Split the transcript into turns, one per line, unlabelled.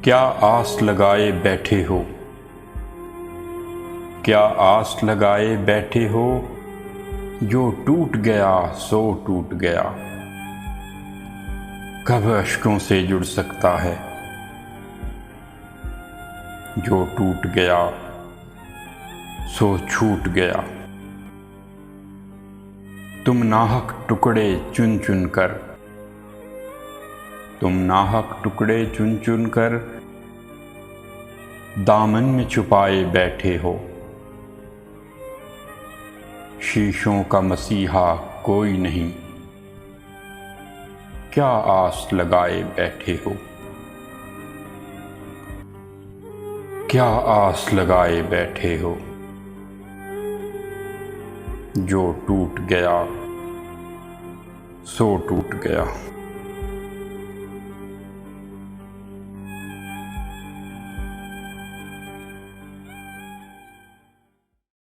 क्या आस लगाए बैठे हो, क्या आस लगाए बैठे हो, जो टूट गया सो टूट गया। कब अश्कों से जुड़ सकता है, जो टूट गया सो छूट गया। तुम नाहक टुकड़े चुन चुन कर, तुम नाहक टुकड़े चुन चुन कर दामन में छुपाए बैठे हो। शीशों का मसीहा कोई नहीं, क्या आस लगाए बैठे हो, क्या आस लगाए बैठे हो, जो टूट गया सो टूट गया।